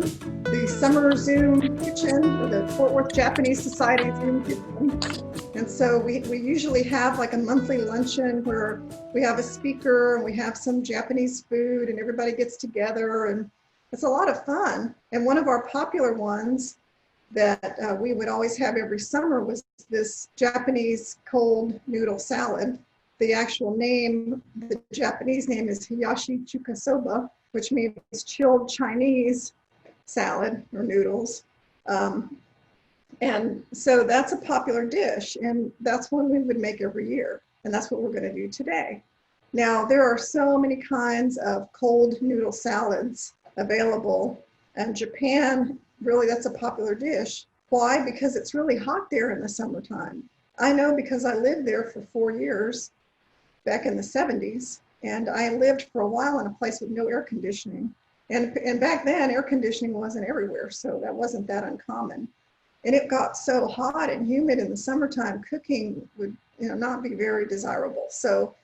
the summer Zoom kitchen, or the Fort Worth Japanese Society Zoom kitchen. And so we usually have like a monthly luncheon where we have a speaker and we have some Japanese food and everybody gets together, and it's a lot of fun. And one of our popular ones that we would always have every summer was this Japanese cold noodle salad. The actual name, the Japanese name is Hiyashi Chuka Soba, which means chilled Chinese salad or noodles. And so that's a popular dish, and that's one we would make every year. And that's what we're going to do today. Now, there are so many kinds of cold noodle salads available. And Japan, really, that's a popular dish. Why? Because it's really hot there in the summertime. I know because I lived there for 4 years back in the 70s. And I lived for a while in a place with no air conditioning. And back then, air conditioning wasn't everywhere, so that wasn't that uncommon. And it got so hot and humid in the summertime, cooking would not be very desirable. So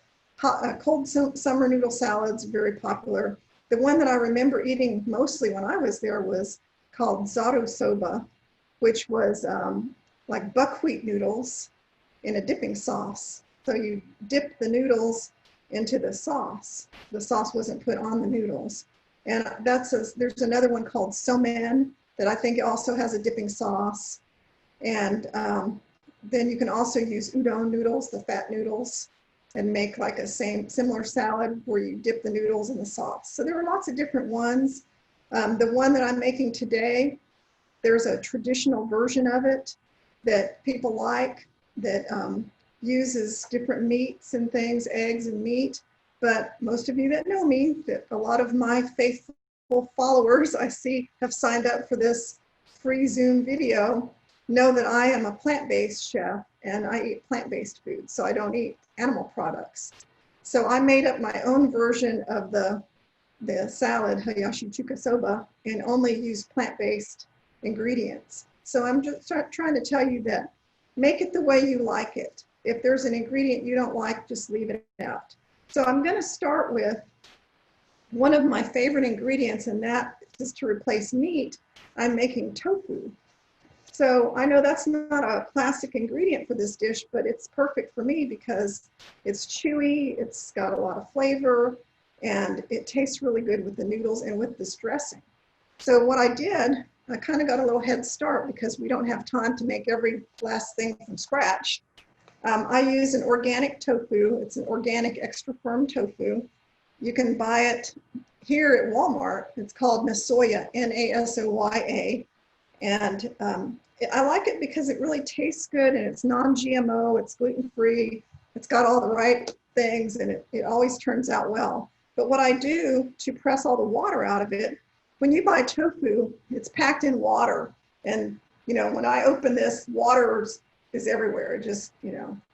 cold summer noodle salads, very popular. The one that I remember eating mostly when I was there was called zaru soba, which was like buckwheat noodles in a dipping sauce. So you dip the noodles into the sauce. The sauce wasn't put on the noodles. And there's another one called somen that I think also has a dipping sauce. And then you can also use udon noodles, the fat noodles, and make like a similar salad where you dip the noodles in the sauce. So there are lots of different ones. The one that I'm making today, there's a traditional version of it that people like that uses different meats and things, eggs and meat. But most of you that know me, that a lot of my faithful followers I see have signed up for this free Zoom video, know that I am a plant-based chef and I eat plant-based food, so I don't eat animal products. So I made up my own version of the salad, Hiyashi Chuka Soba, and only use plant-based ingredients. So I'm just trying to tell you that make it the way you like it. If there's an ingredient you don't like, just leave it out. So I'm going to start with one of my favorite ingredients, and that is to replace meat. I'm making tofu. So I know that's not a classic ingredient for this dish, but it's perfect for me because it's chewy, it's got a lot of flavor, and it tastes really good with the noodles and with this dressing. So what I did, I kind of got a little head start because we don't have time to make every last thing from scratch. I use an organic tofu. It's an organic extra firm tofu. You can buy it here at Walmart. It's called Nasoya, Nasoya. And I like it because it really tastes good and it's non-GMO, it's gluten-free, it's got all the right things, and it always turns out well. But what I do to press all the water out of it, when you buy tofu, it's packed in water. And when I open this, water is everywhere. It just,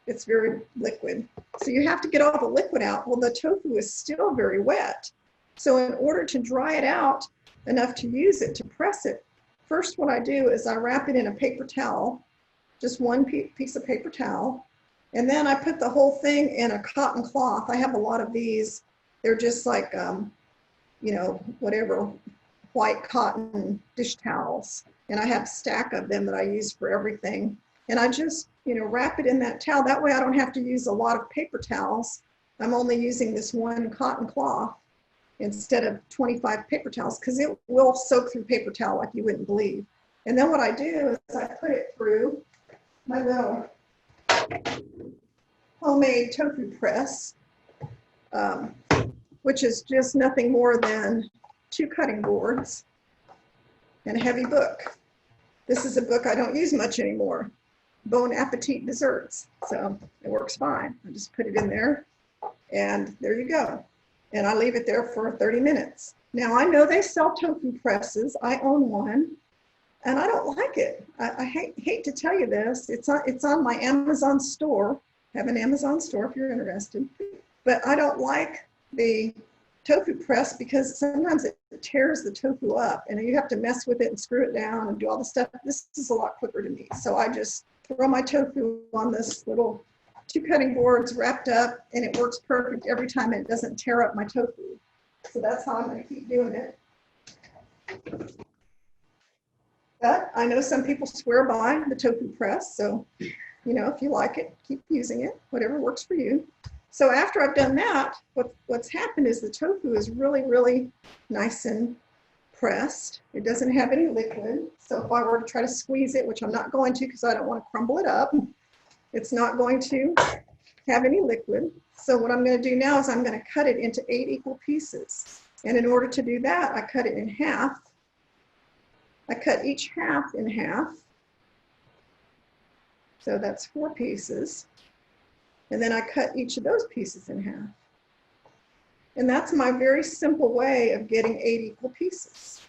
it's very liquid. So you have to get all the liquid out. Well, the tofu is still very wet. So in order to dry it out enough to use it, to press it, first what I do is I wrap it in a paper towel, just one piece of paper towel. And then I put the whole thing in a cotton cloth. I have a lot of these. They're just like, whatever, white cotton dish towels. And I have a stack of them that I use for everything. And I just, wrap it in that towel. That way I don't have to use a lot of paper towels. I'm only using this one cotton cloth instead of 25 paper towels, because it will soak through paper towel like you wouldn't believe. And then what I do is I put it through my little homemade tofu press, which is just nothing more than 2 cutting boards and a heavy book. This is a book I don't use much anymore, Bon Appetit Desserts. So it works fine. I just put it in there and there you go. And I leave it there for 30 minutes. Now I know they sell tofu presses. I own one and I don't like it. I hate to tell you this. It's on my Amazon store. I have an Amazon store if you're interested. But I don't like the tofu press because sometimes it tears the tofu up and you have to mess with it and screw it down and do all the stuff. This is a lot quicker to me. So I just throw my tofu on this little 2 cutting boards wrapped up, and it works perfect every time. It doesn't tear up my tofu. So that's how I'm going to keep doing it. But I know some people swear by the tofu press, so if you like it, keep using it, whatever works for you. So after I've done that, what's happened is the tofu is really, really nice and pressed. It doesn't have any liquid. So if I were to try to squeeze it, which I'm not going to because I don't want to crumble it up, it's not going to have any liquid. So what I'm going to do now is I'm going to cut it into 8 equal pieces. And in order to do that, I cut it in half. I cut each half in half. So that's 4 pieces. And then I cut each of those pieces in half. And that's my very simple way of getting 8 equal pieces.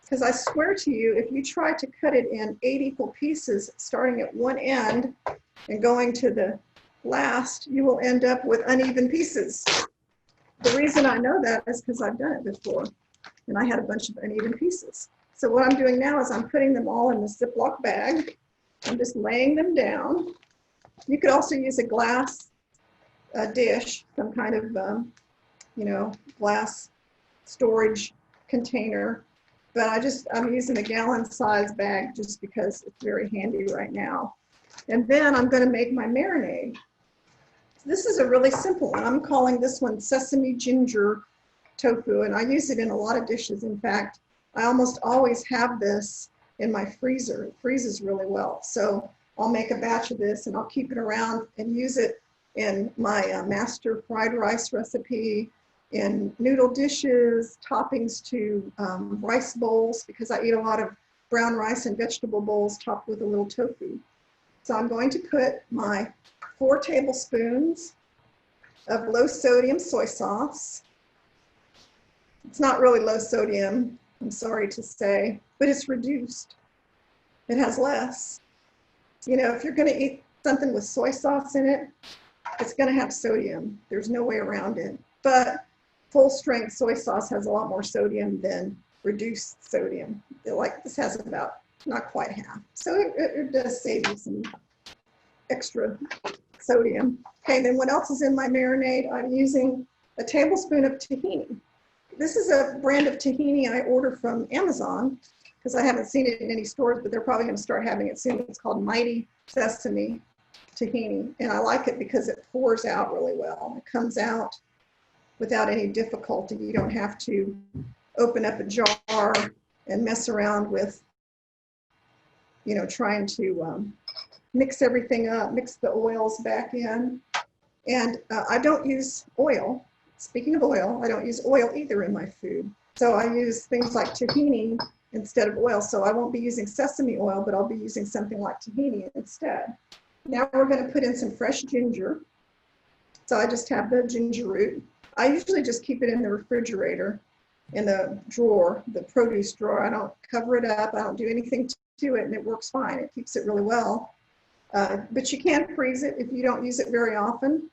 Because I swear to you, if you try to cut it in 8 equal pieces, starting at one end and going to the last, you will end up with uneven pieces. The reason I know that is because I've done it before, and I had a bunch of uneven pieces. So what I'm doing now is I'm putting them all in the Ziploc bag. I'm just laying them down. You could also use a glass dish, some kind of, glass storage container. But I'm using a gallon size bag just because it's very handy right now. And then I'm going to make my marinade. This is a really simple one. I'm calling this one Sesame Ginger Tofu, and I use it in a lot of dishes. In fact, I almost always have this in my freezer. It freezes really well. So I'll make a batch of this and I'll keep it around and use it in my master fried rice recipe, in noodle dishes, toppings to rice bowls, because I eat a lot of brown rice and vegetable bowls topped with a little tofu. So I'm going to put my 4 tablespoons of low sodium soy sauce. It's not really low sodium, I'm sorry to say, but it's reduced. It has less. If you're going to eat something with soy sauce in it, it's going to have sodium. There's no way around it. But full strength soy sauce has a lot more sodium than reduced sodium. This has about not quite half. So it does save you some extra sodium. Okay, then what else is in my marinade? I'm using a tablespoon of tahini. This is a brand of tahini I order from Amazon because I haven't seen it in any stores, but they're probably going to start having it soon. It's called Mighty Sesame Tahini, and I like it because it pours out really well. It comes out without any difficulty. You don't have to open up a jar and mess around with, trying to mix everything up, mix the oils back in. And I don't use oil. Speaking of oil, I don't use oil either in my food. So I use things like tahini instead of oil. So I won't be using sesame oil, but I'll be using something like tahini instead. Now we're going to put in some fresh ginger. So I just have the ginger root. I usually just keep it in the refrigerator, in the drawer, the produce drawer. I don't cover it up. I don't do anything to it, and it works fine. It keeps it really well. But you can freeze it if you don't use it very often.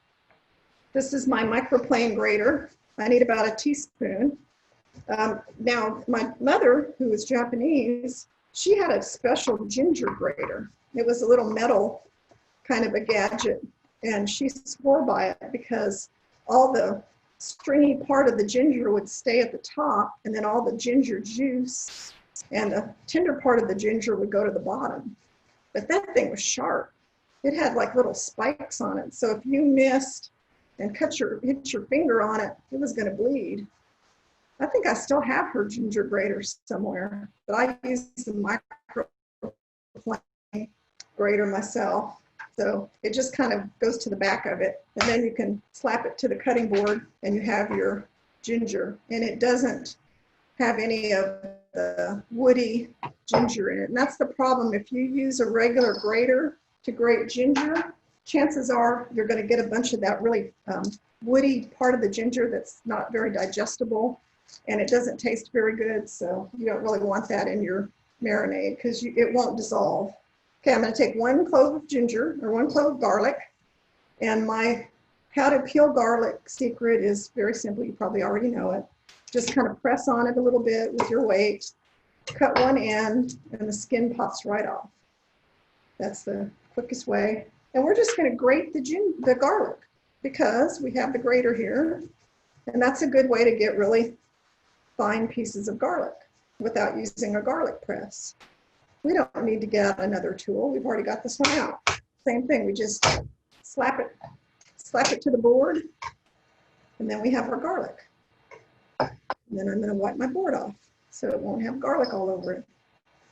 This is my Microplane Grater. I need about a teaspoon. Now, my mother, who is Japanese, she had a special ginger grater. It was a little metal kind of a gadget, and she swore by it because all the stringy part of the ginger would stay at the top, and then all the ginger juice and the tender part of the ginger would go to the bottom. But that thing was sharp. It had like little spikes on it. So if you missed and hit your finger on it, it was going to bleed. I think I still have her ginger grater somewhere, but I use the Microplane Grater myself. So it just kind of goes to the back of it, and then you can slap it to the cutting board and you have your ginger. And it doesn't have any of the woody ginger in it. And that's the problem. If you use a regular grater to grate ginger, chances are you're going to get a bunch of that really woody part of the ginger that's not very digestible, and it doesn't taste very good. So you don't really want that in your marinade because it won't dissolve. Okay, I'm going to take 1 clove of ginger or 1 clove of garlic, and my how to peel garlic secret is very simple. You probably already know it. Just kind of press on it a little bit with your weight, cut one end, and the skin pops right off. That's the quickest way. And we're just going to grate the garlic because we have the grater here, and that's a good way to get really fine pieces of garlic without using a garlic press. We don't need to get out another tool. We've already got this one out. Same thing, we just slap it to the board, and then we have our garlic. And then I'm gonna wipe my board off so it won't have garlic all over it.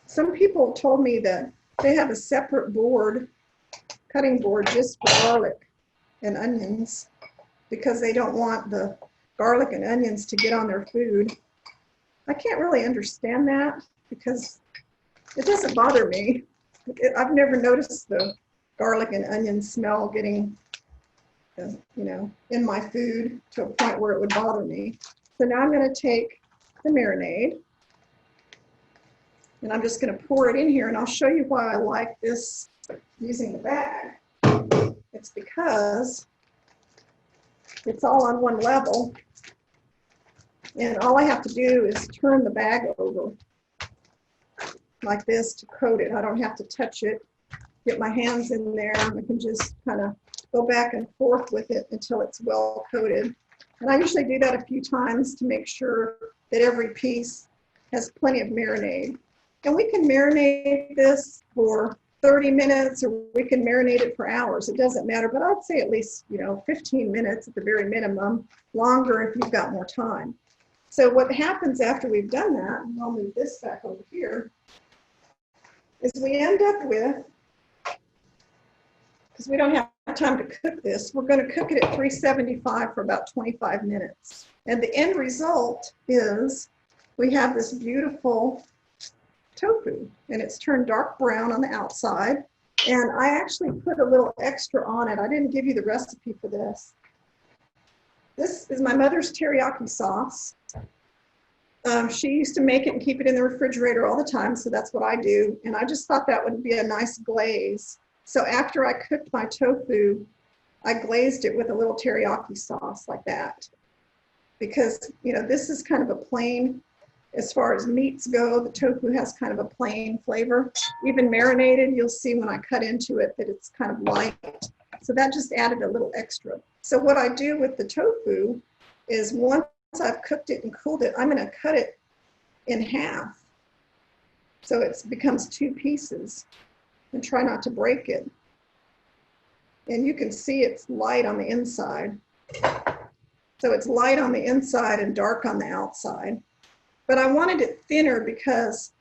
Some people told me that they have a separate board, cutting board, just for garlic and onions because they don't want the garlic and onions to get on their food. I can't really understand that because it doesn't bother me. I've never noticed the garlic and onion smell getting, you know, in my food to a point where it would bother me. So now I'm going to take the marinade and I'm just going to pour it in here, and I'll show you why I like this using the bag. It's because it's all on one level, and all I have to do is turn the bag over like this to coat it. I don't have to touch it, get my hands in there, and I can just kind of go back and forth with it until it's well coated. And I usually do that a few times to make sure that every piece has plenty of marinade. And we can marinate this for 30 minutes, or we can marinate it for hours. It doesn't matter, but I'd say at least, you know, 15 minutes at the very minimum, longer if you've got more time. So what happens after we've done that, and I'll move this back over here, is we end up with, because we don't have time to cook this, we're going to cook it at 375 for about 25 minutes. And the end result is we have this beautiful tofu, and it's turned dark brown on the outside. And I actually put a little extra on it. I didn't give you the recipe for this. This is my mother's teriyaki sauce. She used to make it and keep it in the refrigerator all the time, so that's what I do. And I just thought that would be a nice glaze. So after I cooked my tofu, I glazed it with a little teriyaki sauce like that. Because, you know, this is kind of a plain, as far as meats go, the tofu has kind of a plain flavor. Even marinated, you'll see when I cut into it that it's kind of light. So that just added a little extra. So what I do with the tofu is once I've cooked it and cooled it, I'm going to cut it in half. So it becomes 2 pieces, and try not to break it. And you can see it's light on the inside. So it's light on the inside and dark on the outside. But I wanted it thinner because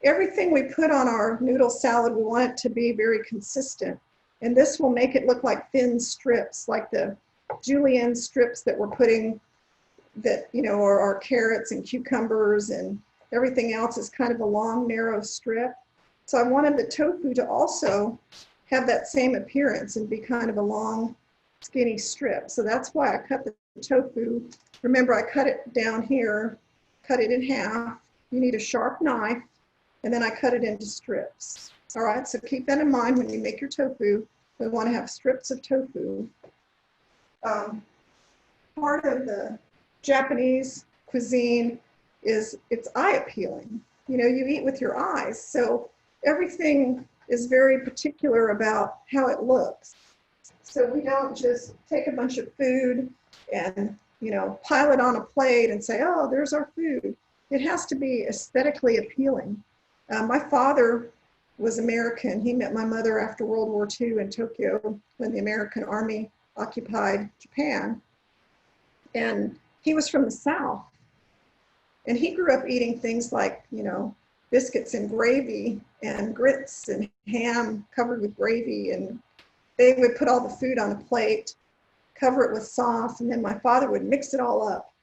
everything we put on our noodle salad, we want it to be very consistent. And this will make it look like thin strips, like the julienne strips that we're putting, that, you know, are our carrots and cucumbers, and everything else is kind of a long, narrow strip. So I wanted the tofu to also have that same appearance and be kind of a long, skinny strip. So that's why I cut the tofu. Remember, I cut it down here, cut it in half. You need a sharp knife, and then I cut it into strips. All right, so keep that in mind when you make your tofu. We want to have strips of tofu. Part of the Japanese cuisine is it's eye appealing. You know, you eat with your eyes, so everything is very particular about how it looks. So we don't just take a bunch of food and, you know, pile it on a plate and say, oh, there's our food. It has to be aesthetically appealing. My father was American. He met my mother after World War II in Tokyo when the American Army occupied Japan. And he was from the South. And he grew up eating things like, you know, biscuits and gravy and grits and ham covered with gravy. And they would put all the food on a plate, cover it with sauce, and then my father would mix it all up.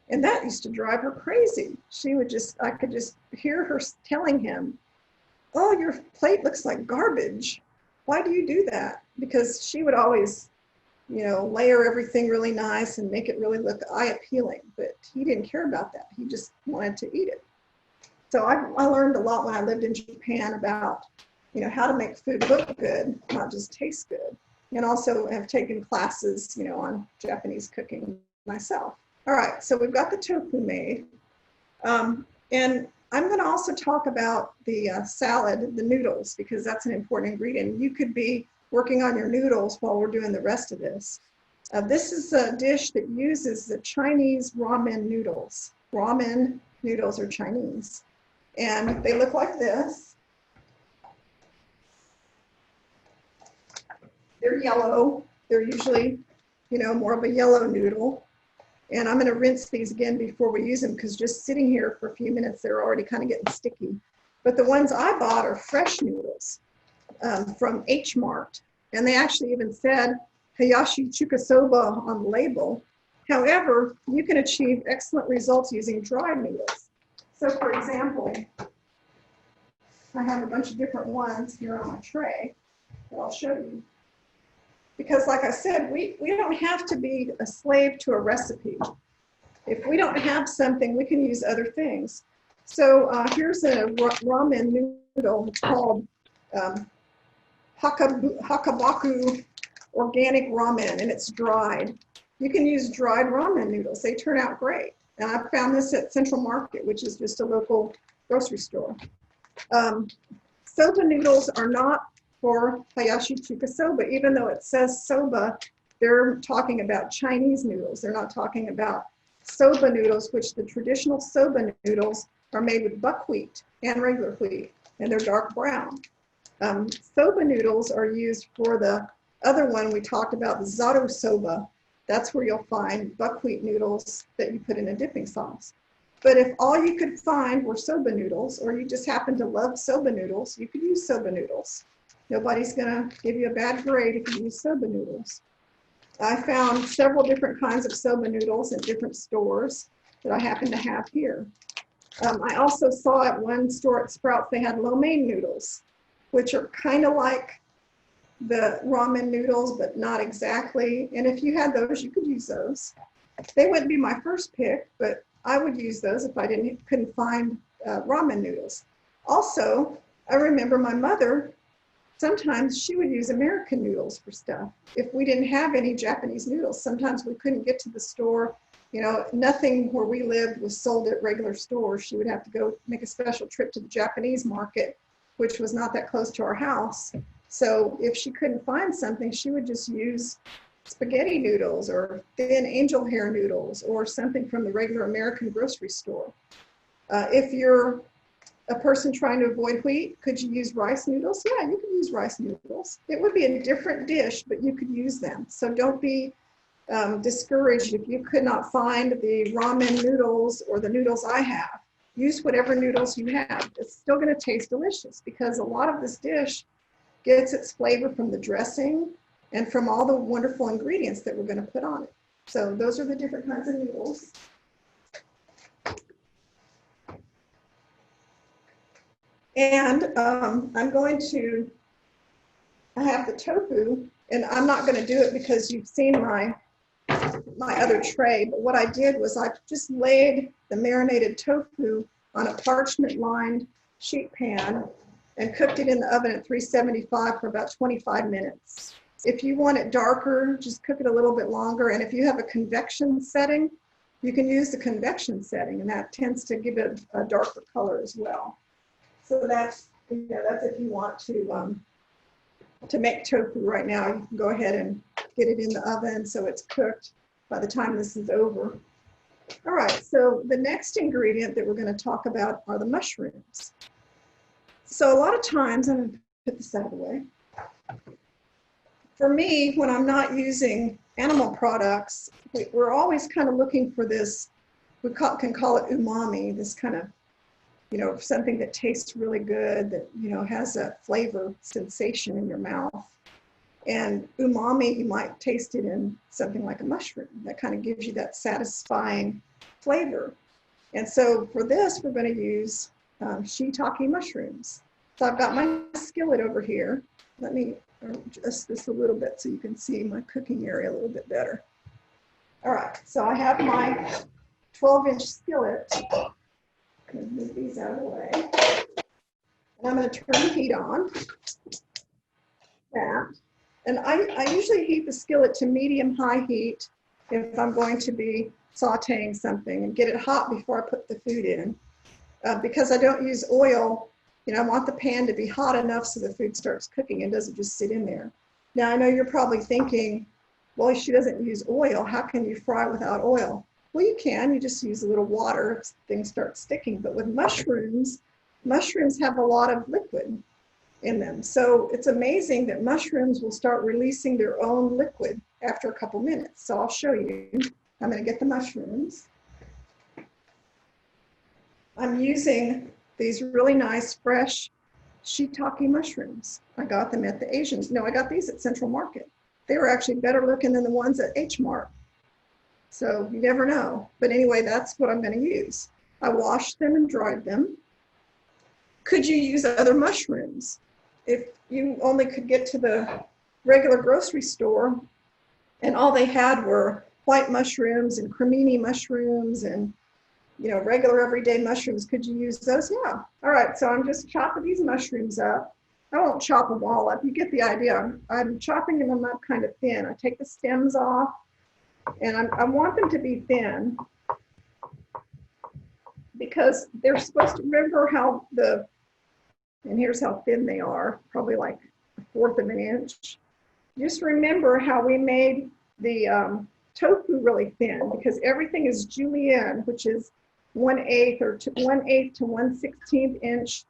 And that used to drive her crazy. She would just, I could just hear her telling him, oh, your plate looks like garbage. Why do you do that? Because she would always, you know, layer everything really nice and make it really look eye appealing. But he didn't care about that. He just wanted to eat it. So I learned a lot when I lived in Japan about, you know, how to make food look good, not just taste good. And also have taken classes, you know, on Japanese cooking myself. All right, so we've got the tofu made. And I'm going to also talk about the salad, the noodles, because that's an important ingredient. You could be working on your noodles while we're doing the rest of this. This is a dish that uses the Chinese ramen noodles. Ramen noodles are Chinese. And they look like this. They're yellow. They're usually, more of a yellow noodle. And I'm going to rinse these again before we use them because just sitting here for a few minutes, they're already kind of getting sticky. But the ones I bought are fresh noodles from H Mart. And they actually even said Hayashi Chuka Soba on the label. However, you can achieve excellent results using dried noodles. So for example, I have a bunch of different ones here on my tray that I'll show you. Because like I said, we don't have to be a slave to a recipe. If we don't have something, we can use other things. So here's a ramen noodle. It's called Hakabaku Organic Ramen, and it's dried. You can use dried ramen noodles. They turn out great. And I found this at Central Market, which is just a local grocery store. Soba noodles are not for Hayashi Chuka Soba. Even though it says soba, they're talking about Chinese noodles. They're not talking about soba noodles, which the traditional soba noodles are made with buckwheat and regular wheat, and they're dark brown. Soba noodles are used for the other one we talked about, the Zato soba. That's where you'll find buckwheat noodles that you put in a dipping sauce. But if all you could find were soba noodles, or you just happen to love soba noodles, you could use soba noodles. Nobody's gonna give you a bad grade if you use soba noodles. I found several different kinds of soba noodles in different stores that I happen to have here. I also saw at one store at Sprouts, they had lo mein noodles, which are kind of like the ramen noodles, but not exactly. And if you had those, you could use those. They wouldn't be my first pick, but I would use those if I couldn't find ramen noodles. Also, I remember my mother, sometimes she would use American noodles for stuff. If we didn't have any Japanese noodles, sometimes we couldn't get to the store. Nothing where we lived was sold at regular stores. She would have to go make a special trip to the Japanese market, which was not that close to our house. So if she couldn't find something, she would just use spaghetti noodles or thin angel hair noodles or something from the regular American grocery store. If you're a person trying to avoid wheat, could you use rice noodles? Yeah, you can use rice noodles. It would be a different dish, but you could use them. So don't be discouraged if you could not find the ramen noodles or the noodles I have. Use whatever noodles you have. It's still going to taste delicious because a lot of this dish gets its flavor from the dressing and from all the wonderful ingredients that we're going to put on it. So those are the different kinds of noodles. And I have the tofu, and I'm not going to do it because you've seen my other tray, but what I did was I just laid the marinated tofu on a parchment-lined sheet pan and cooked it in the oven at 375 for about 25 minutes. If you want it darker, just cook it a little bit longer, and if you have a convection setting, you can use the convection setting, and that tends to give it a darker color as well. So that's if you want to make tofu right now. You can go ahead and get it in the oven so it's cooked by the time this is over. All right, so the next ingredient that we're going to talk about are the mushrooms. So a lot of times, I'm going to put this out of the way. For me, when I'm not using animal products, we're always kind of looking for this, we can call it umami, this kind of, something that tastes really good, that, has a flavor sensation in your mouth. And umami, you might taste it in something like a mushroom that kind of gives you that satisfying flavor. And so for this, we're going to use shiitake mushrooms. So I've got my skillet over here. Let me adjust this a little bit so you can see my cooking area a little bit better. All right, so I have my 12-inch skillet. I'm going to move these out of the way. And I'm going to turn the heat on. That. And I usually heat the skillet to medium-high heat if I'm going to be sauteing something, and get it hot before I put the food in. Because I don't use oil, I want the pan to be hot enough so the food starts cooking and doesn't just sit in there. Now, I know you're probably thinking, well, she doesn't use oil. How can you fry without oil? Well, you can. You just use a little water if things start sticking. But with mushrooms have a lot of liquid. in them. So it's amazing that mushrooms will start releasing their own liquid after a couple minutes. So I'll show you. I'm going to get the mushrooms. I'm using these really nice fresh Shiitake mushrooms. I got them at the Asians. No, I got these at Central Market. They were actually better looking than the ones at H Mart. So you never know. But anyway, that's what I'm going to use. I washed them and dried them. Could you use other mushrooms? If you only could get to the regular grocery store and all they had were white mushrooms and cremini mushrooms and regular everyday mushrooms, could you use those? Yeah. All right, so I'm just chopping these mushrooms up. I won't chop them all up. You get the idea. I'm chopping them up kind of thin. I take the stems off, and I want them to be thin because they're supposed to remember how and here's how thin they are, probably like 1/4 of an inch. Just remember how we made the tofu really thin, because everything is julienne, which is 1/8 to 1/16 inch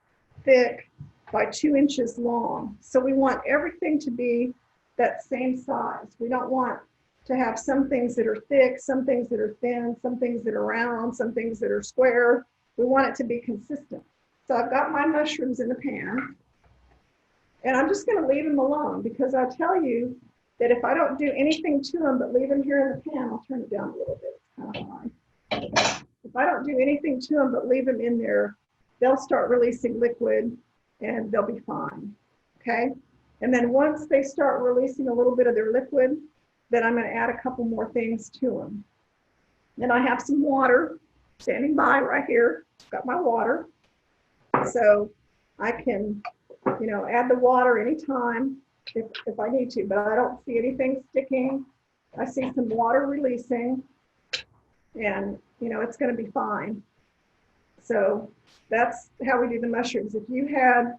thick by 2 inches long. So we want everything to be that same size. We don't want to have some things that are thick, some things that are thin, some things that are round, some things that are square. We want it to be consistent. So I've got my mushrooms in the pan, and I'm just going to leave them alone, because I'll tell you that if I don't do anything to them but leave them here in the pan, I'll turn it down a little bit, it's kind of high. If I don't do anything to them but leave them in there, they'll start releasing liquid and they'll be fine, okay? And then once they start releasing a little bit of their liquid, then I'm going to add a couple more things to them. Then I have some water standing by right here. Got my water. So I can, add the water anytime if I need to, but I don't see anything sticking. I see some water releasing, and, it's going to be fine. So that's how we do the mushrooms. If you had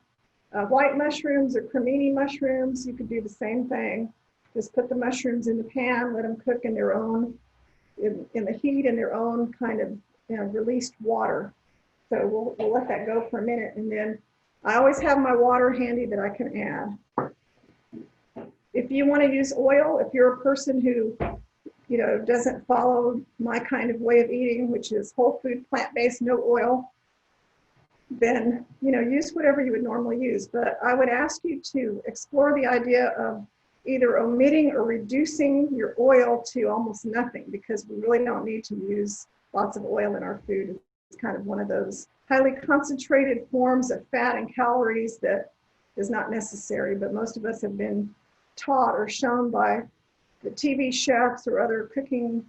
white mushrooms or cremini mushrooms, you could do the same thing. Just put the mushrooms in the pan, let them cook in their own, in the heat, in their own kind of released water. So we'll let that go for a minute, and then I always have my water handy that I can add. If you want to use oil, if you're a person who doesn't follow my kind of way of eating, which is whole food, plant-based, no oil, then use whatever you would normally use. But I would ask you to explore the idea of either omitting or reducing your oil to almost nothing, because we really don't need to use lots of oil in our food. It's kind of one of those highly concentrated forms of fat and calories that is not necessary, but most of us have been taught or shown by the TV chefs or other cooking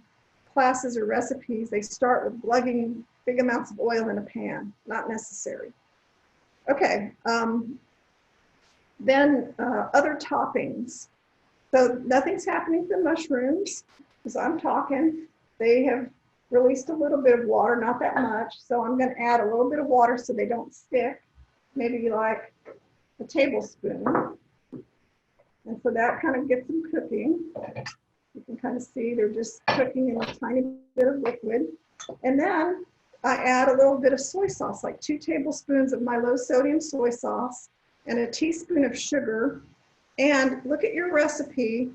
classes or recipes. They start with lugging big amounts of oil in a pan. Not necessary. Okay, then other toppings. So nothing's happening to the mushrooms as I'm talking. They have released a little bit of water, not that much. So I'm going to add a little bit of water so they don't stick, maybe like a tablespoon. And so that kind of gets them cooking. You can kind of see they're just cooking in a tiny bit of liquid. And then I add a little bit of soy sauce, like 2 tablespoons of my low sodium soy sauce and a teaspoon of sugar. And look at your recipe.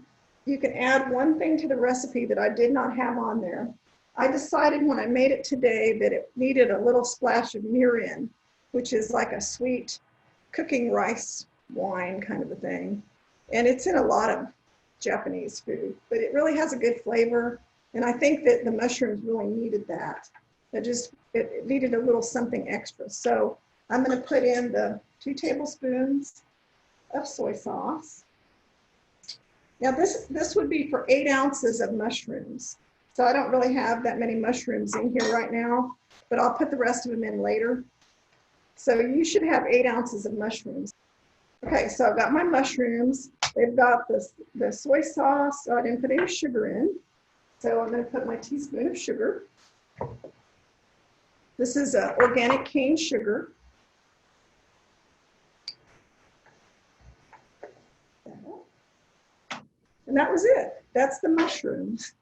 You can add one thing to the recipe that I did not have on there. I decided when I made it today that it needed a little splash of mirin, which is like a sweet cooking rice wine kind of a thing. And it's in a lot of Japanese food, but it really has a good flavor. And I think that the mushrooms really needed that. It needed a little something extra. So I'm going to put in the 2 tablespoons of soy sauce. Now this would be for 8 ounces of mushrooms. So I don't really have that many mushrooms in here right now, but I'll put the rest of them in later. So you should have 8 ounces of mushrooms. Okay, so I've got my mushrooms. They've got the soy sauce. So I didn't put any sugar in. So I'm going to put my teaspoon of sugar. This is organic cane sugar. And that was it. That's the mushrooms.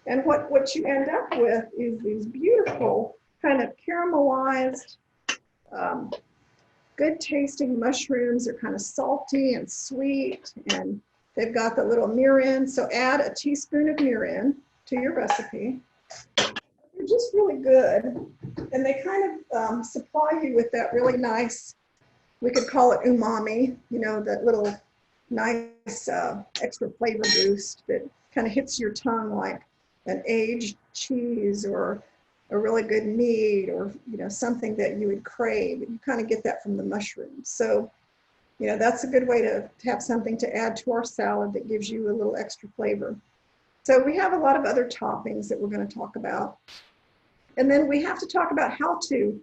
And what you end up with is these beautiful kind of caramelized good tasting mushrooms. They're kind of salty and sweet, and they've got the little mirin. So add a teaspoon of mirin to your recipe. They're just really good. And they kind of supply you with that really nice, we could call it umami, you know, that little nice extra flavor boost that kind of hits your tongue like an aged cheese or a really good meat, or, you know, something that you would crave. You kind of get that from the mushrooms. So, you know, that's a good way to have something to add to our salad that gives you a little extra flavor. So we have a lot of other toppings that we're going to talk about. And then we have to talk about how to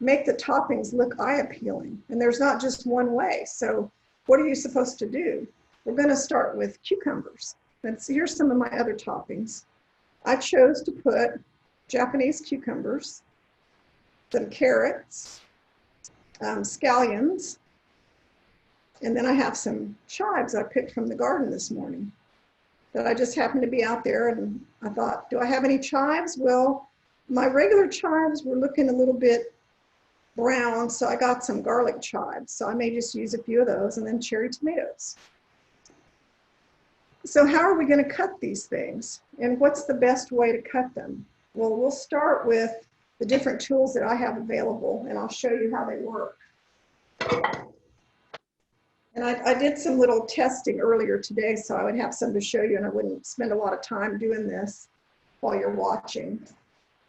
make the toppings look eye appealing. And there's not just one way. So what are you supposed to do? We're going to start with cucumbers. And so here's some of my other toppings. I chose to put Japanese cucumbers, some carrots, scallions, and then I have some chives I picked from the garden this morning that I just happened to be out there, and I thought, do I have any chives? Well, my regular chives were looking a little bit brown, so I got some garlic chives. So I may just use a few of those, and then cherry tomatoes. So how are we going to cut these things? And what's the best way to cut them? Well, we'll start with the different tools that I have available, and I'll show you how they work. And I did some little testing earlier today, so I would have some to show you, and I wouldn't spend a lot of time doing this while you're watching.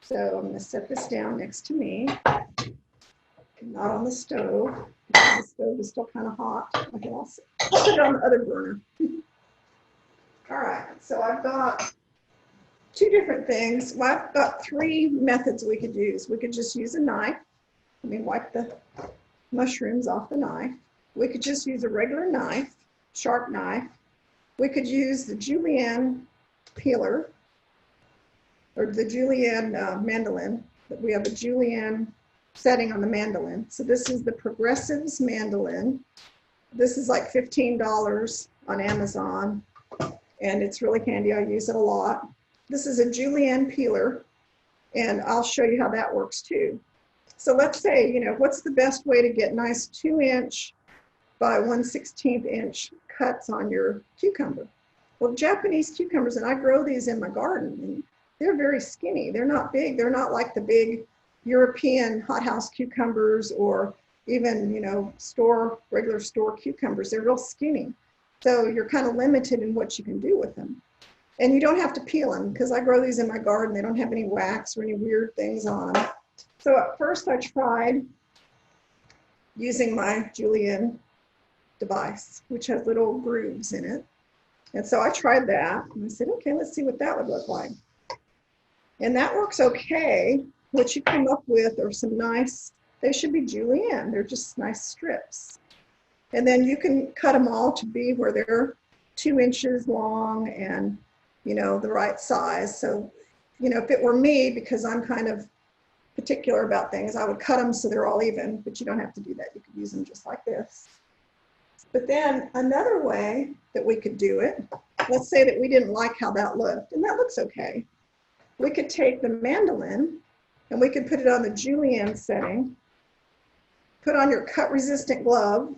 So I'm going to set this down next to me, not on the stove. The stove is still kind of hot. I can also put it on the other burner. All right, so I've got two different things. Well, I've got three methods we could use. We could just use a knife. Let me wipe the mushrooms off the knife. We could just use a regular knife, sharp knife. We could use the Julienne Peeler, or the Julienne mandolin. We have a Julienne setting on the mandolin. So this is the Progressives mandolin. This is like $15 on Amazon, and it's really handy. I use it a lot. This is a Julienne Peeler, and I'll show you how that works too. So let's say, you know, what's the best way to get nice 2-inch by 1/16 inch cuts on your cucumber? Well, Japanese cucumbers, and I grow these in my garden, and they're very skinny. They're not big. They're not like the big European hothouse cucumbers, or even, you know, regular store cucumbers. They're real skinny. So you're kind of limited in what you can do with them. And you don't have to peel them, because I grow these in my garden. They don't have any wax or any weird things on them. So at first I tried using my Julienne device, which has little grooves in it. And so I tried that, and I said, okay, let's see what that would look like. And that works okay. What you come up with are some nice, they should be Julienne. They're just nice strips. And then you can cut them all to be where they're 2 inches long and, you know, the right size. So, you know, if it were me, because I'm kind of particular about things, I would cut them so they're all even, but you don't have to do that. You could use them just like this. But then another way that we could do it, let's say that we didn't like how that looked, and that looks okay. We could take the mandolin and we could put it on the Julienne setting, put on your cut-resistant glove.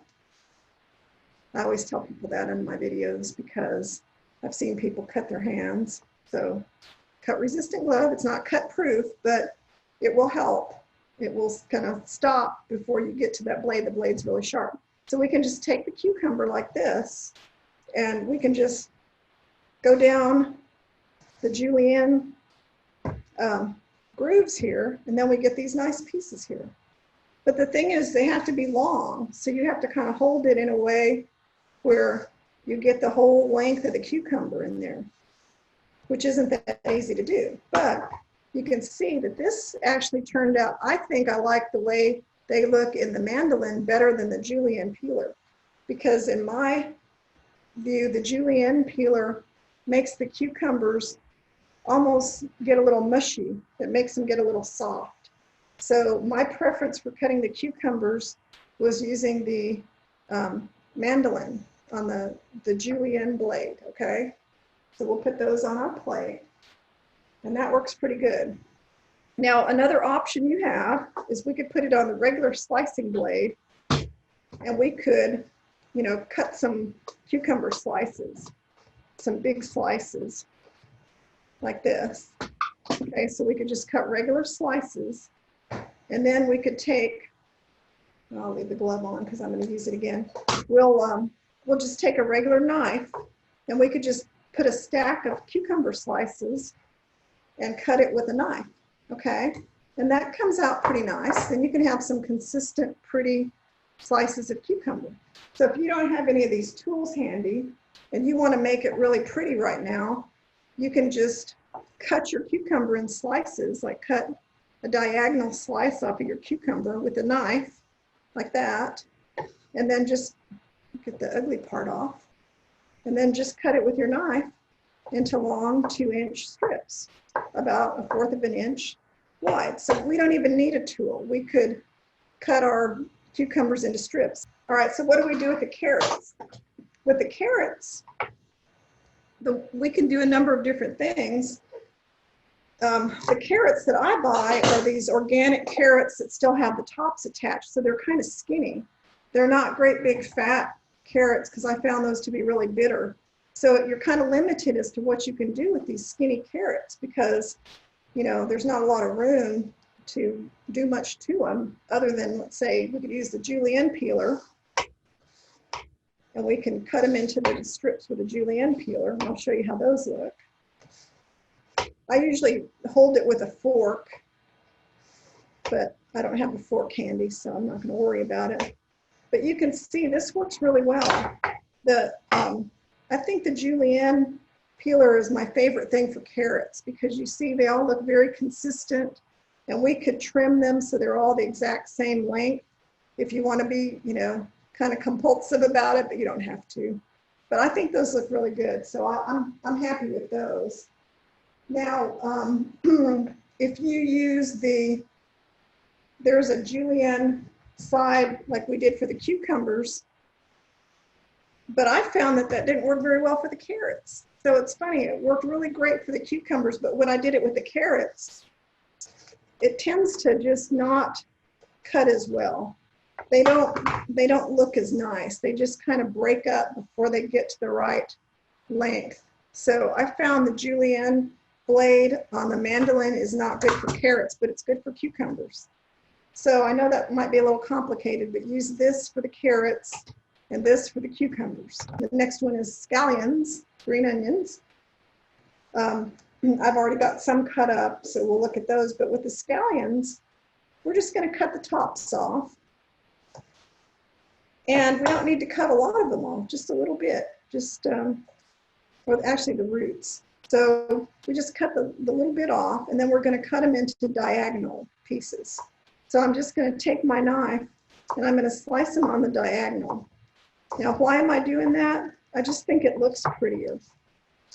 I always tell people that in my videos because I've seen people cut their hands. So cut-resistant glove, it's not cut-proof, but it will help. It will kind of stop before you get to that blade. The blade's really sharp. So we can just take the cucumber like this, and we can just go down the Julienne grooves here, and then we get these nice pieces here. But the thing is, they have to be long, so you have to kind of hold it in a way where you get the whole length of the cucumber in there, which isn't that easy to do. But you can see that this actually turned out, I think I like the way they look in the mandolin better than the Julienne Peeler, because in my view, the Julienne Peeler makes the cucumbers almost get a little mushy. It makes them get a little soft. So my preference for cutting the cucumbers was using the mandolin on the Julienne blade, okay? So we'll put those on our plate, and that works pretty good. Now, another option you have is we could put it on the regular slicing blade, and we could, you know, cut some cucumber slices, some big slices like this. Okay, so we could just cut regular slices, and then we could take, I'll leave the glove on because I'm going to use it again. We'll just take a regular knife, and we could just put a stack of cucumber slices and cut it with a knife, okay? And that comes out pretty nice. Then you can have some consistent, pretty slices of cucumber. So if you don't have any of these tools handy and you want to make it really pretty right now, you can just cut your cucumber in slices, like cut a diagonal slice off of your cucumber with a knife, like that, and then just get the ugly part off, and then just cut it with your knife into long 2-inch strips, about 1/4 of an inch wide. So we don't even need a tool. We could cut our cucumbers into strips. All right, so what do we do with the carrots? With the carrots, we can do a number of different things. The carrots that I buy are these organic carrots that still have the tops attached, so they're kind of skinny. They're not great big fat carrots because I found those to be really bitter. So you're kind of limited as to what you can do with these skinny carrots because, you know, there's not a lot of room to do much to them other than, let's say, we could use the Julienne peeler, and we can cut them into the strips with a Julienne peeler, and I'll show you how those look. I usually hold it with a fork, but I don't have a fork handy, so I'm not going to worry about it. But you can see this works really well. I think the Julienne peeler is my favorite thing for carrots because you see they all look very consistent, and we could trim them so they're all the exact same length if you want to be, you know, kind of compulsive about it, but you don't have to. But I think those look really good, so I'm happy with those. Now, if you use there's a Julienne side like we did for the cucumbers, but I found that didn't work very well for the carrots. So it's funny, it worked really great for the cucumbers, but when I did it with the carrots, it tends to just not cut as well. They don't look as nice. They just kind of break up before they get to the right length. So I found the Julienne blade on the mandolin is not good for carrots, but it's good for cucumbers. So I know that might be a little complicated, but use this for the carrots and this for the cucumbers. The next one is scallions, green onions. I've already got some cut up, so we'll look at those. But with the scallions, we're just going to cut the tops off. And we don't need to cut a lot of them off, just a little bit, just, or actually the roots. So we just cut the little bit off, and then we're going to cut them into diagonal pieces. So I'm just going to take my knife, and I'm going to slice them on the diagonal. Now, why am I doing that? I just think it looks prettier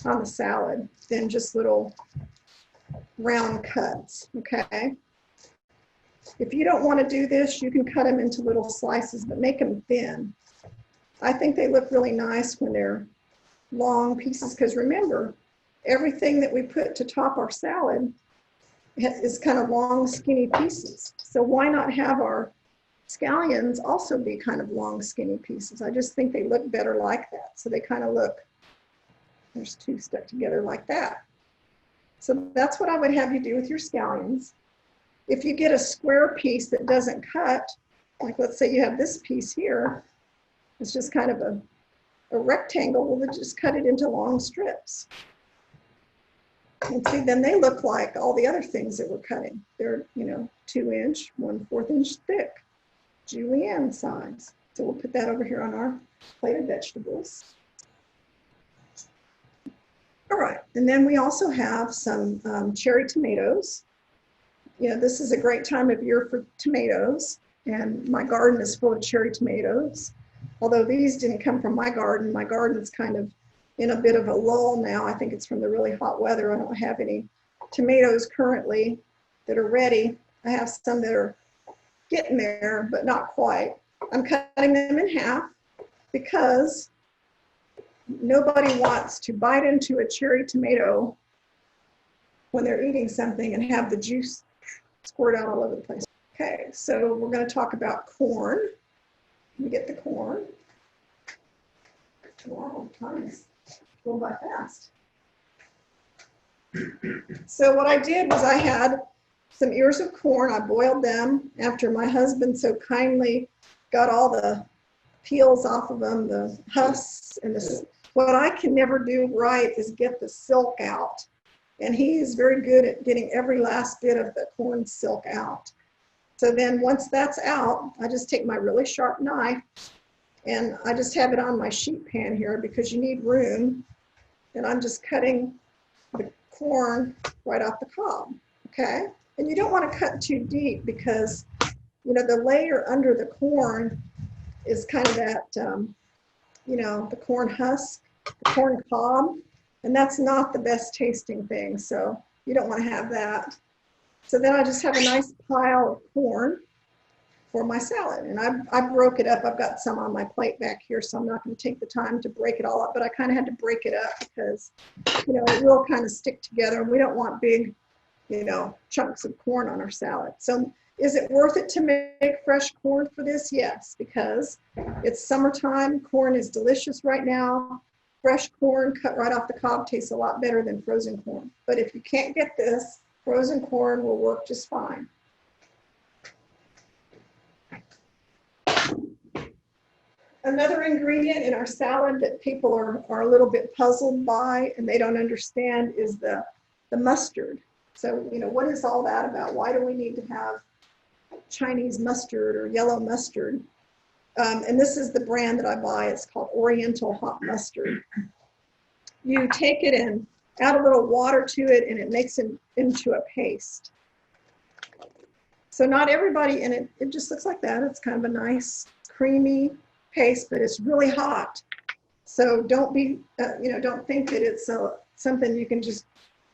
on the salad than just little round cuts, okay? If you don't want to do this, you can cut them into little slices, but make them thin. I think they look really nice when they're long pieces, because remember, everything that we put to top our salad is kind of long, skinny pieces. So why not have our scallions also be kind of long, skinny pieces? I just think they look better like that. So they kind of look, there's two stuck together like that. So that's what I would have you do with your scallions. If you get a square piece that doesn't cut, like let's say you have this piece here, it's just kind of a rectangle, well, just cut it into long strips. And see, then they look like all the other things that we're cutting. They're, 2-inch, 1/4 inch thick, Julienne size. So we'll put that over here on our plate of vegetables. All right, and then we also have some cherry tomatoes. This is a great time of year for tomatoes, and my garden is full of cherry tomatoes. Although these didn't come from my garden's kind of in a bit of a lull now. I think it's from the really hot weather. I don't have any tomatoes currently that are ready. I have some that are getting there, but not quite. I'm cutting them in half because nobody wants to bite into a cherry tomato when they're eating something and have the juice squirt out all over the place. Okay, so we're going to talk about corn. You get the corn. Wow, time's going by fast. So what I did was I had some ears of corn. I boiled them after my husband so kindly got all the peels off of them, the husks, and what I can never do right is get the silk out. And he's very good at getting every last bit of the corn silk out. So then once that's out, I just take my really sharp knife and I just have it on my sheet pan here because you need room. And I'm just cutting the corn right off the cob, okay? And you don't want to cut too deep because, you know, the layer under the corn is kind of that, you know, the corn husk, the corn cob, and that's not the best tasting thing. So you don't want to have that. So then I just have a nice pile of corn for my salad. And I broke it up. I've got some on my plate back here, so I'm not going to take the time to break it all up, but I kind of had to break it up because, you know, it will kind of stick together and we don't want big, you know, chunks of corn on our salad. So is it worth it to make fresh corn for this? Yes, because it's summertime. Corn is delicious right now. Fresh corn cut right off the cob tastes a lot better than frozen corn. But if you can't get this, frozen corn will work just fine. Another ingredient in our salad that people are a little bit puzzled by and they don't understand is the mustard. So, you know, what is all that about? Why do we need to have Chinese mustard or yellow mustard? And this is the brand that I buy. It's called Oriental Hot Mustard. You take it and add a little water to it and it makes it into a paste. So not everybody, and it just looks like that. It's kind of a nice creamy paste, but it's really hot. So don't be, you know, don't think that it's something you can just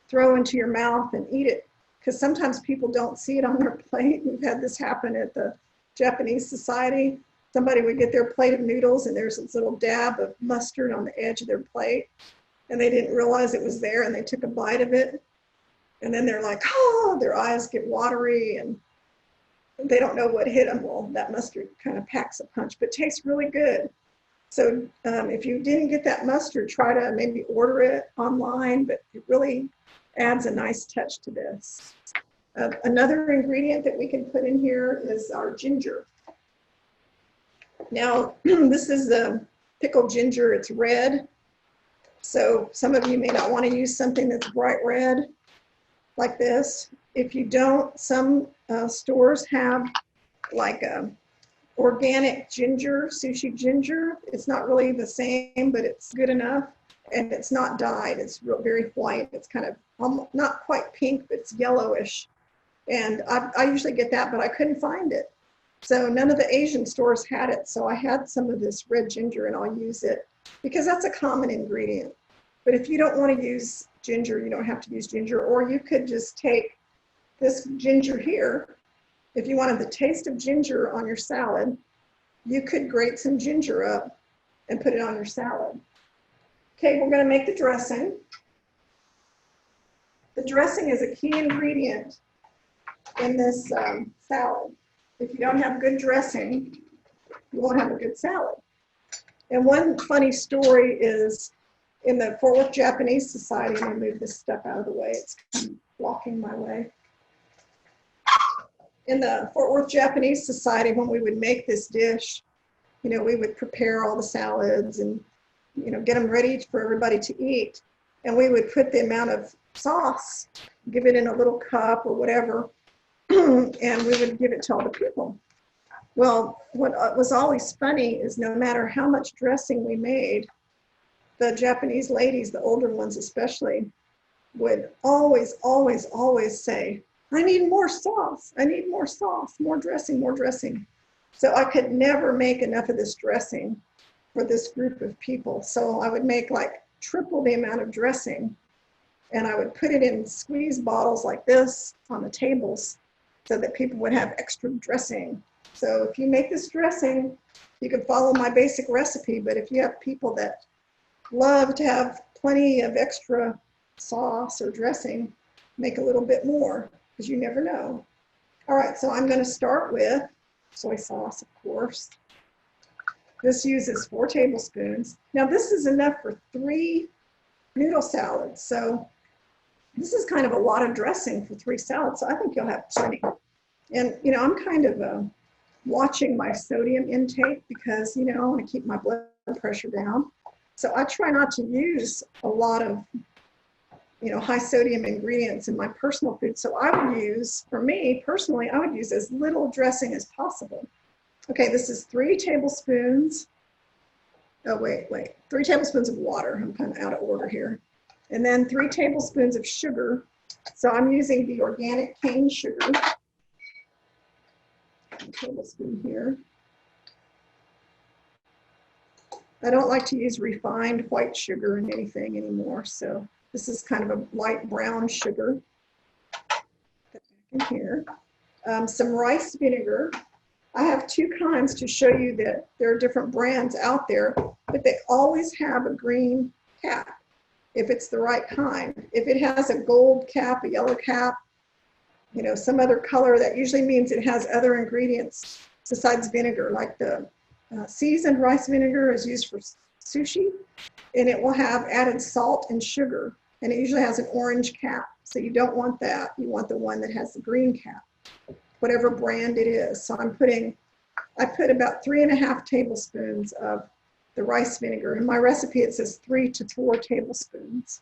throw into your mouth and eat it, because sometimes people don't see it on their plate. We've had this happen at the Japanese Society. Somebody would get their plate of noodles and there's this little dab of mustard on the edge of their plate, and they didn't realize it was there, and they took a bite of it, and then they're like, oh, their eyes get watery and they don't know what hit them. Well, that mustard kind of packs a punch, but tastes really good. So if you didn't get that mustard, try to maybe order it online, but it really adds a nice touch to this. Another ingredient that we can put in here is our ginger. Now, this is the pickled ginger. It's red. So some of you may not want to use something that's bright red like this. If you don't, some stores have like a organic ginger, sushi ginger. It's not really the same, but it's good enough. And it's not dyed. It's very white. It's kind of almost, not quite pink, but it's yellowish. And I usually get that, but I couldn't find it. So none of the Asian stores had it. So I had some of this red ginger and I'll use it because that's a common ingredient. But if you don't want to use ginger, you don't have to use ginger, or you could just take this ginger here. If you wanted the taste of ginger on your salad, you could grate some ginger up and put it on your salad. Okay, we're going to make the dressing. The dressing is a key ingredient in this salad. If you don't have good dressing, you won't have a good salad. And one funny story is in the Fort Worth Japanese Society, I'm going to move this stuff out of the way. It's kind of blocking my way. In the Fort Worth Japanese Society, when we would make this dish, you know, we would prepare all the salads and, you know, get them ready for everybody to eat. And we would put the amount of sauce, give it in a little cup or whatever, and we would give it to all the people. Well, what was always funny is no matter how much dressing we made, the Japanese ladies, the older ones especially, would always, always, always say, I need more sauce. I need more sauce, more dressing, more dressing. So I could never make enough of this dressing for this group of people. So I would make like triple the amount of dressing, and I would put it in squeeze bottles like this on the tables so that people would have extra dressing. So if you make this dressing, you can follow my basic recipe, but if you have people that love to have plenty of extra sauce or dressing, make a little bit more, because you never know. All right, so I'm going to start with soy sauce, of course. This uses 4 tablespoons. Now this is enough for 3 noodle salads. So this is kind of a lot of dressing for 3 salads. So I think you'll have plenty. And, you know, I'm kind of watching my sodium intake because, you know, I want to keep my blood pressure down. So I try not to use a lot of, you know, high sodium ingredients in my personal food. So I would use, for me personally, I would use as little dressing as possible. Okay, this is 3 tablespoons. Oh, wait. 3 tablespoons of water. I'm kind of out of order here. And then 3 tablespoons of sugar. So I'm using the organic cane sugar. A tablespoon here. I don't like to use refined white sugar in anything anymore. So this is kind of a light brown sugar. Put that back in here. Some rice vinegar. I have 2 kinds to show you that there are different brands out there, but they always have a green cap if it's the right kind. If it has a gold cap, a yellow cap, you know, some other color, that usually means it has other ingredients besides vinegar, like the seasoned rice vinegar is used for sushi, and it will have added salt and sugar, and it usually has an orange cap. So you don't want that. You want the one that has the green cap, whatever brand it is. So I put about 3½ tablespoons of the rice vinegar. In my recipe, it says 3 to 4 tablespoons.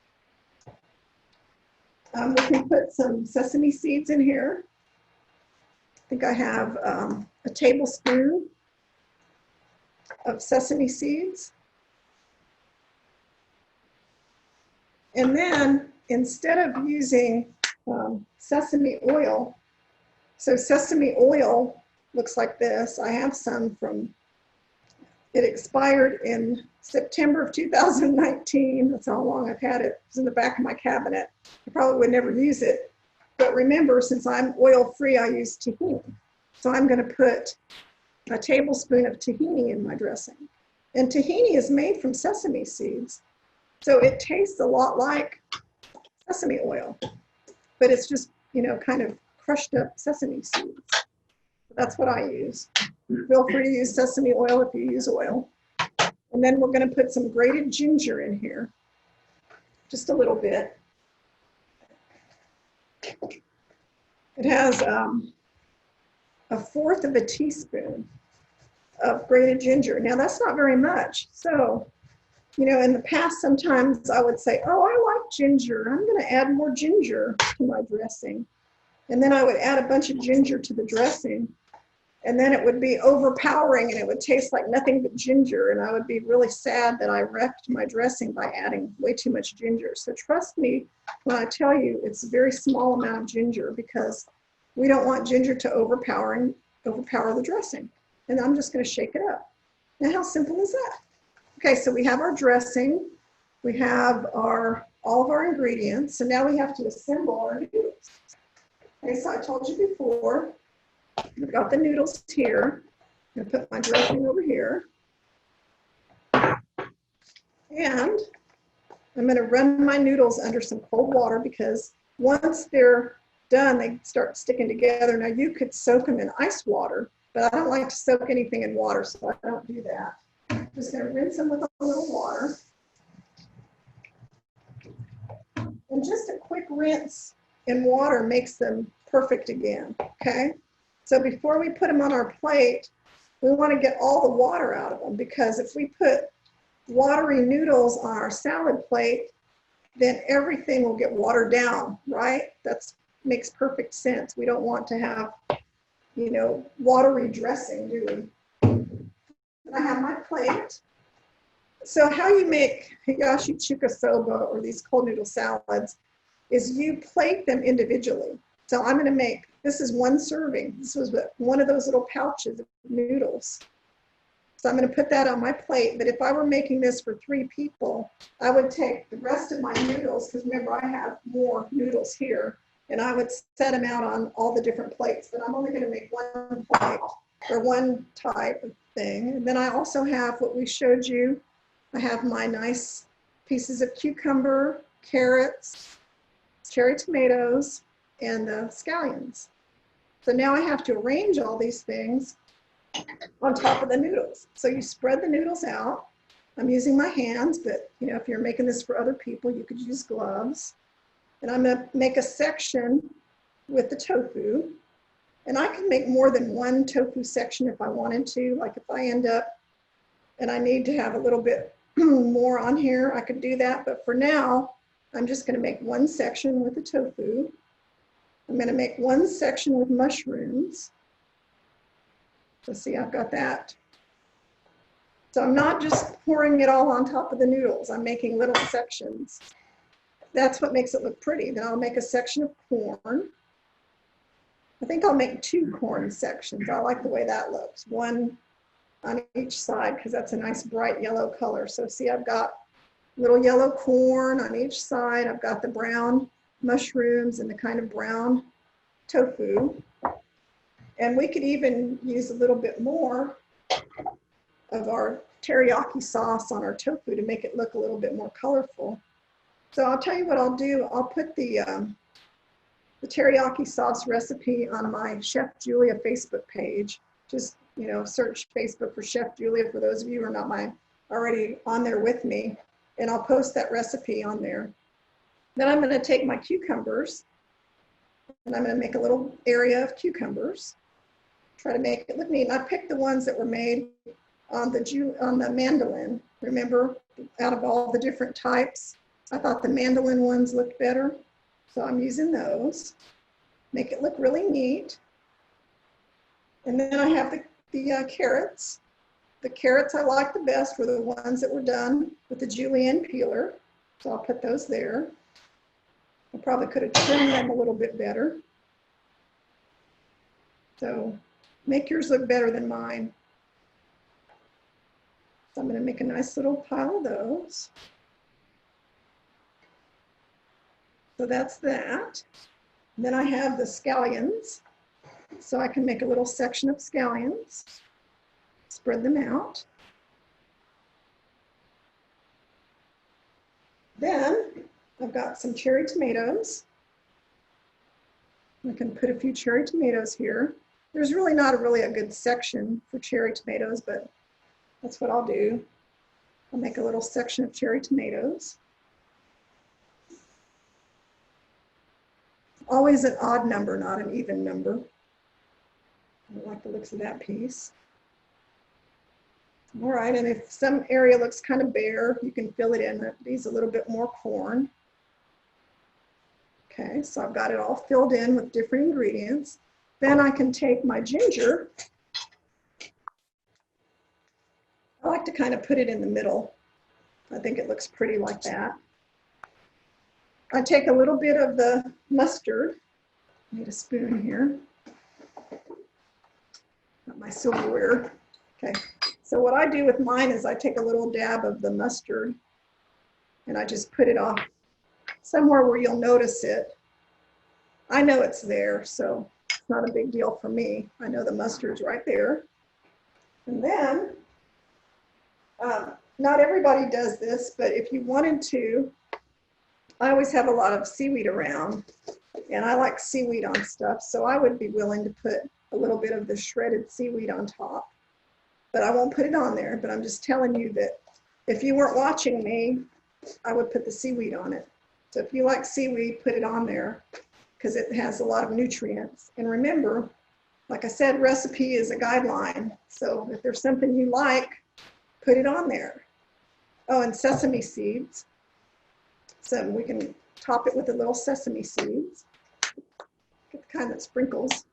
We can put some sesame seeds in here. I think I have a tablespoon of sesame seeds. And then instead of using sesame oil, so sesame oil looks like this. I have some from, it expired in September of 2019. That's how long I've had it. It's in the back of my cabinet. I probably would never use it. But remember, since I'm oil-free, I use tahini. So I'm going to put a tablespoon of tahini in my dressing. And tahini is made from sesame seeds. So it tastes a lot like sesame oil. But it's just, you know, kind of crushed up sesame seeds. That's what I use. Feel free to use sesame oil if you use oil. And then we're going to put some grated ginger in here, just a little bit. It has 1/4 teaspoon of grated ginger. Now that's not very much. So, you know, in the past, sometimes I would say, oh, I like ginger. I'm going to add more ginger to my dressing. And then I would add a bunch of ginger to the dressing. And then it would be overpowering and it would taste like nothing but ginger. And I would be really sad that I wrecked my dressing by adding way too much ginger. So trust me when I tell you it's a very small amount of ginger, because we don't want ginger to overpower the dressing. And I'm just going to shake it up. Now how simple is that? Okay, so we have our dressing. We have all of our ingredients. So now we have to assemble our noodles. Okay, so I told you before, I've got the noodles here. I'm going to put my dressing over here. And I'm going to run my noodles under some cold water, because once they're done, they start sticking together. Now you could soak them in ice water, but I don't like to soak anything in water, so I don't do that. I'm just going to rinse them with a little water. And just a quick rinse in water makes them perfect again, okay? So before we put them on our plate, we want to get all the water out of them, because if we put watery noodles on our salad plate, then everything will get watered down, right? That makes perfect sense. We don't want to have, you know, watery dressing, do we? And I have my plate. So how you make hiyashi chuka soba, or these cold noodle salads, is you plate them individually. So I'm going to make, this is 1 serving. This was one of those little pouches of noodles. So I'm going to put that on my plate. But if I were making this for 3 people, I would take the rest of my noodles, because remember I have more noodles here, and I would set them out on all the different plates. But I'm only going to make 1 plate, or 1 type of thing. And then I also have what we showed you. I have my nice pieces of cucumber, carrots, cherry tomatoes, and the scallions. So now I have to arrange all these things on top of the noodles. So you spread the noodles out. I'm using my hands, but you know, if you're making this for other people, you could use gloves. And I'm gonna make a section with the tofu. And I can make more than one tofu section if I wanted to. Like if I end up and I need to have a little bit more on here, I could do that. But for now, I'm just gonna make one section with the tofu. I'm gonna make one section with mushrooms. So see, I've got that. So I'm not just pouring it all on top of the noodles. I'm making little sections. That's what makes it look pretty. Then I'll make a section of corn. I think I'll make 2 corn sections. I like the way that looks. One on each side because that's a nice bright yellow color. So see, I've got little yellow corn on each side. I've got the brown mushrooms and the kind of brown tofu. And we could even use a little bit more of our teriyaki sauce on our tofu to make it look a little bit more colorful. So I'll tell you what I'll do. I'll put the teriyaki sauce recipe on my Chef Julia Facebook page. Just, you know, search Facebook for Chef Julia for those of you who are not already on there with me. And I'll post that recipe on there. Then I'm going to take my cucumbers and I'm going to make a little area of cucumbers. Try to make it look neat. And I picked the ones that were made on the mandolin. Remember, out of all the different types, I thought the mandolin ones looked better. So I'm using those. Make it look really neat. And then I have the carrots. The carrots I like the best were the ones that were done with the Julienne Peeler. So I'll put those there. I probably could have trimmed them a little bit better. So make yours look better than mine. So I'm going to make a nice little pile of those. So that's that. And then I have the scallions. So I can make a little section of scallions. Spread them out. Then I've got some cherry tomatoes. I can put a few cherry tomatoes here. There's really not really a good section for cherry tomatoes, but that's what I'll do. I'll make a little section of cherry tomatoes. Always an odd number, not an even number. I like the looks of that piece. All right, and if some area looks kind of bare, you can fill it in. That needs a little bit more corn. Okay, so I've got it all filled in with different ingredients. Then I can take my ginger. I like to kind of put it in the middle. I think it looks pretty like that. I take a little bit of the mustard. I need a spoon here. Got my silverware. Okay, so what I do with mine is I take a little dab of the mustard and I just put it off somewhere where you'll notice it. I know it's there, so it's not a big deal for me. I know the mustard's right there. And then, not everybody does this, but if you wanted to, I always have a lot of seaweed around, and I like seaweed on stuff, so I would be willing to put a little bit of the shredded seaweed on top. But I won't put it on there, but I'm just telling you that if you weren't watching me, I would put the seaweed on it. So if you like seaweed, put it on there because it has a lot of nutrients. And remember, like I said, recipe is a guideline. So if there's something you like, put it on there. Oh, and sesame seeds. So we can top it with a little sesame seeds. Get the kind that sprinkles,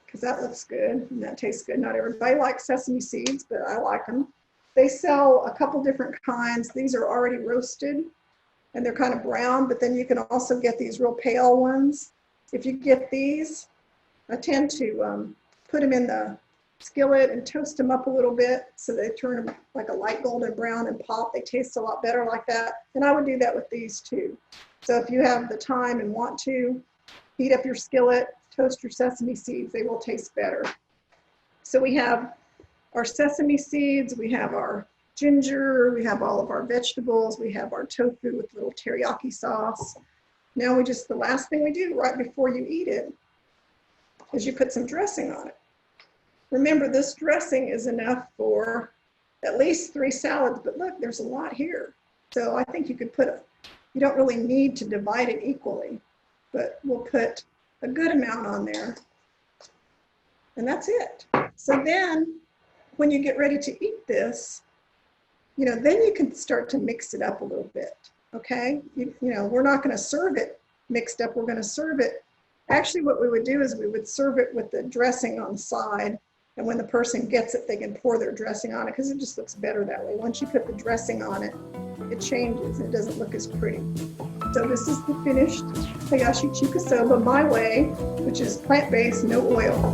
because that looks good and that tastes good. Not everybody likes sesame seeds, but I like them. They sell a couple different kinds. These are already roasted and they're kind of brown, but then you can also get these real pale ones. If you get these, I tend to put them in the skillet and toast them up a little bit so they turn them like a light golden brown and pop. They taste a lot better like that. And I would do that with these too. So if you have the time and want to, heat up your skillet, toast your sesame seeds, they will taste better. So we have our sesame seeds, we have our ginger, we have all of our vegetables, we have our tofu with little teriyaki sauce. Now the last thing we do right before you eat it is you put some dressing on it. Remember, this dressing is enough for at least 3 salads, but look, there's a lot here. So I think you could put, you don't really need to divide it equally, but we'll put a good amount on there. And that's it. So then when you get ready to eat this, then you can start to mix it up a little bit, okay? We're not gonna serve it mixed up, we're gonna serve it. Actually, what we would do is we would serve it with the dressing on the side, and when the person gets it, they can pour their dressing on it because it just looks better that way. Once you put the dressing on it, it changes, it doesn't look as pretty. So this is the finished Hayashi Chuka Soba my way, which is plant-based, no oil.